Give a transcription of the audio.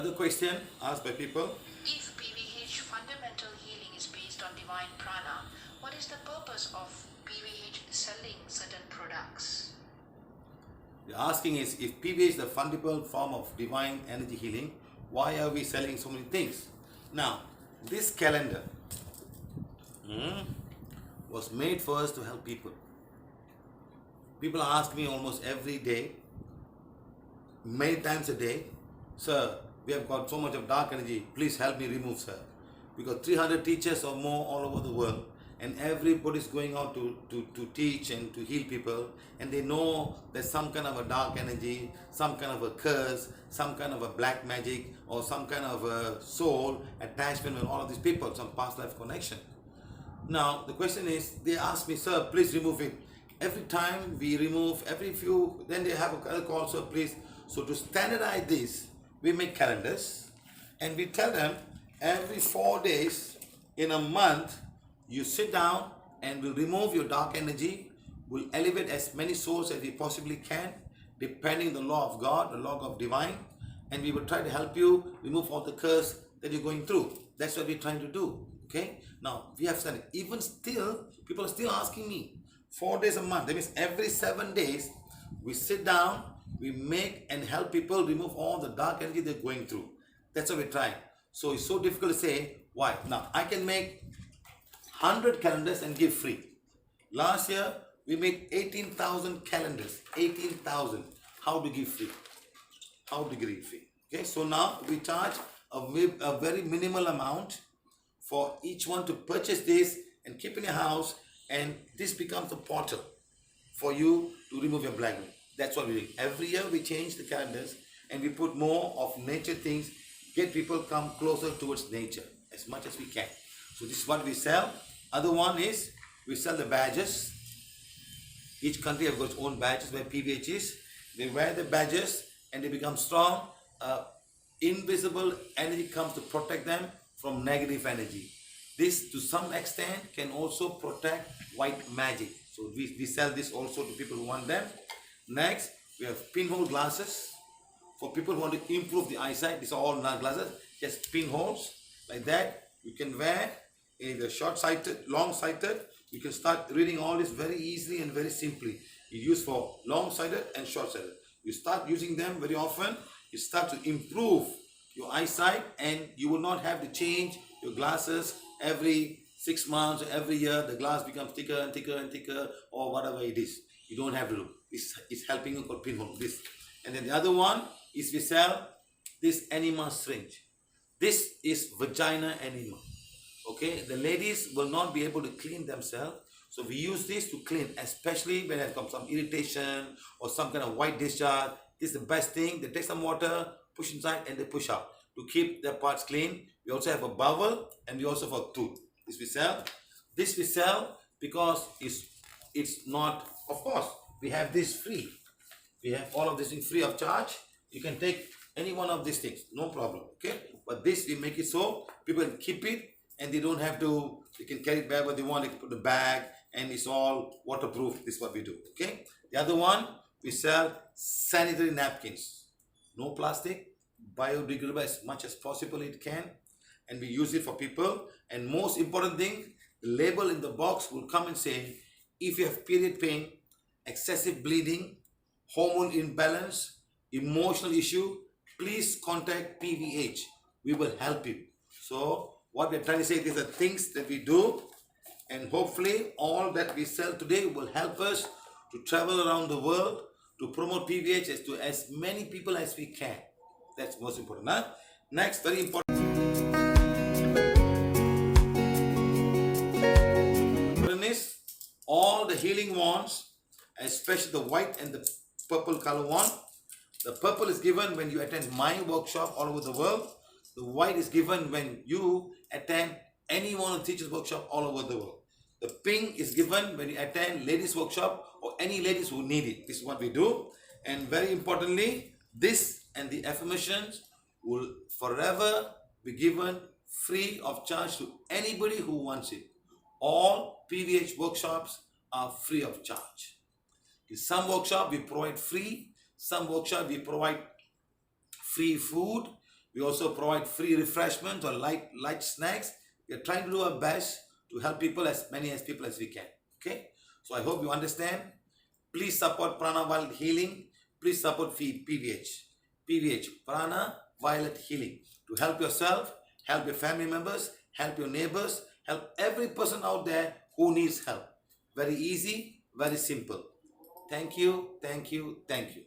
Another question asked by people. If PVH fundamental healing is based on divine prana, what is the purpose of PVH selling certain products? The asking is, if PVH is the fundamental form of divine energy healing, why are we selling so many things? Now, this calendar was made for us to help people. People ask me almost every day, many times a day, sir, we have got so much of dark energy, please help me remove, sir. Because 300 teachers or more all over the world, and everybody is going out to teach and to heal people, and they know there's some kind of a dark energy, some kind of a curse, some kind of a black magic, or some kind of a soul attachment with all of these people, some past life connection. Now, the question is, they ask me, sir, please remove it. Every time we remove, every few, then they have a call, sir, please. So to standardize this, we make calendars and we tell them every 4 days in a month, you sit down and we'll remove your dark energy. We'll elevate as many souls as we possibly can, depending the law of God, the law of divine. And we will try to help you remove all the curse that you're going through. That's what we're trying to do. Okay? Now, we have said it. Even still, people are still asking me, 4 days a month. That means every 7 days, we sit down, we make and help people remove all the dark energy they're going through. That's what we're trying. So it's so difficult to say why. Now, I can make 100 calendars and give free. Last year, we made 18,000 calendars. 18,000. How to give free? How to give free? Okay, so now we charge a very minimal amount for each one to purchase this and keep in your house, and this becomes the portal for you to remove your black magic. That's what we do. Every year we change the calendars and we put more of nature things, get people come closer towards nature as much as we can. So this is what we sell. Other one is we sell the badges. Each country has got its own badges where PVH is. They wear the badges and they become strong. Invisible energy comes to protect them from negative energy. This to some extent can also protect white magic. So we sell this also to people who want them. Next, we have pinhole glasses for people who want to improve the eyesight. These are all not glasses, just pinholes like that. You can wear either short-sighted, long-sighted. You can start reading all this very easily and very simply. You use for long-sighted and short-sighted. You start using them very often. You start to improve your eyesight, and you will not have to change your glasses every 6 months or every year. The glass becomes thicker and thicker and thicker, or whatever it is. You don't have to do. It's helping you called pinhole. This, and then the other one is we sell this enema syringe. This is vagina enema. Okay, the ladies will not be able to clean themselves, so we use this to clean, especially when there comes some irritation or some kind of white discharge. This is the best thing. They take some water, push inside, and they push out to keep their parts clean. We also have a bowel, and we also have a tooth. This we sell. This we sell because it's not, of course, we have this free. We have all of this in free of charge. You can take any one of these things, no problem. Okay, but this we make it so people can keep it and they don't have to. They can carry it back where they want. They can put the bag, and it's all waterproof. This is what we do. Okay. The other one, we sell sanitary napkins. No plastic, biodegradable as much as possible it can, and we use it for people. And most important thing, the label in the box will come and say, if you have period pain, excessive bleeding, hormone imbalance, emotional issue, please contact PVH. We will help you. So what we're trying to say is the things that we do, and hopefully all that we sell today will help us to travel around the world to promote PVH to as many people as we can. That's most important. Huh? Next, very important is all the healing wands, especially the white and the purple color wand. The purple is given when you attend my workshop all over the world. The white is given when you attend any one of the teachers' workshop all over the world. The pink is given when you attend ladies' workshop or any ladies who need it. This is what we do. And very importantly, this and the affirmations will forever be given free of charge to anybody who wants it. All PVH workshops are free of charge. In some workshop we provide free, some workshop we provide free food, We also provide free refreshments or light snacks. We are trying to do our best to help people, as many as people as we can. Okay? So I hope you understand. Please support Prana Violet Healing. Please support PVH. PVH, Prana Violet Healing. To help yourself, help your family members, help your neighbors, help every person out there who needs help. Very easy, very simple. Thank you, thank you, thank you.